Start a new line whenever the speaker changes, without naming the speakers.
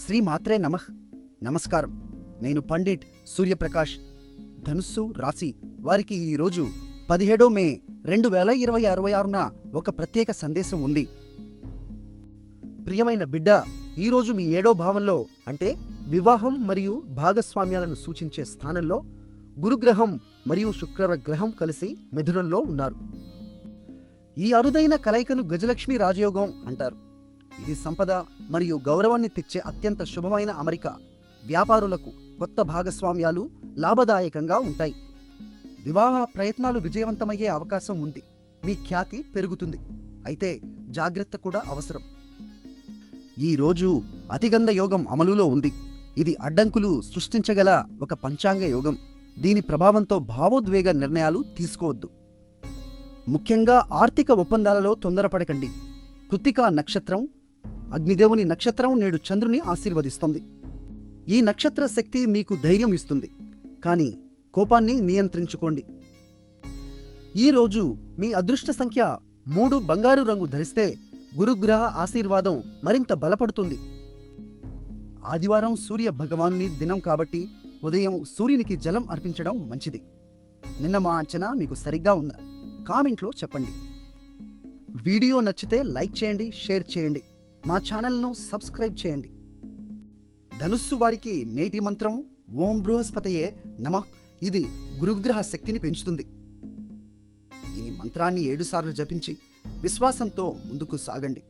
శ్రీ మాత్రే నమః. నమస్కారం. నేను పండిట్ సూర్యప్రకాష్. ధనుస్సు రాశి వారికి ఈరోజు 17 మే 2026న ఒక ప్రత్యేక సందేశం ఉంది. ప్రియమైన బిడ్డ, ఈరోజు మీ 7వ భావంలో అంటే వివాహం మరియు భాగస్వామ్యాలను సూచించే స్థానంలో గురుగ్రహం మరియు శుక్రగ్రహం కలిసి మిథునంలో ఉన్నారు. ఈ అరుదైన కలయికను గజలక్ష్మి రాజయోగం అంటారు. ఇది సంపద మరియు గౌరవాన్ని తెచ్చే అత్యంత శుభమైన అమరిక. వ్యాపారులకు కొత్త భాగస్వామ్యాలు లాభదాయకంగా ఉంటాయి. వివాహ ప్రయత్నాలు విజయవంతమయ్యే అవకాశం ఉంది. మీ ఖ్యాతి పెరుగుతుంది. అయితే జాగ్రత్త కూడా అవసరం. ఈ రోజు అతిగంధ యోగం అమలులో ఉంది. ఇది అడ్డంకులు సృష్టించగల ఒక పంచాంగ యోగం. దీని ప్రభావంతో భావోద్వేగ నిర్ణయాలు తీసుకోవద్దు. ముఖ్యంగా ఆర్థిక ఒప్పందాలలో తొందరపడకండి. కృత్తికా నక్షత్రం, అగ్నిదేవుని నక్షత్రం నేడు చంద్రుని ఆశీర్వదిస్తుంది. ఈ నక్షత్ర శక్తి మీకు ధైర్యం ఇస్తుంది, కానీ కోపాన్ని నియంత్రించుకోండి. ఈరోజు మీ అదృష్ట సంఖ్య 3. బంగారు రంగు ధరిస్తే గురుగ్రహ ఆశీర్వాదం మరింత బలపడుతుంది. ఆదివారం సూర్య భగవానుని దినం కాబట్టి ఉదయం సూర్యునికి జలం అర్పించడం మంచిది. నిన్న మా అంచనా మీకు సరిగ్గా ఉందా? కామెంట్లో చెప్పండి. వీడియో నచ్చితే లైక్ చేయండి, షేర్ చేయండి. మా ఛానల్ను సబ్స్క్రైబ్ చేయండి. ధనుస్సు వారికి నేటి మంత్రం ఓం బృహస్పతయే నమః. ఇది గురుగ్రహ శక్తిని పెంచుతుంది. ఈ మంత్రాన్ని 7 సార్లు జపించి విశ్వాసంతో ముందుకు సాగండి.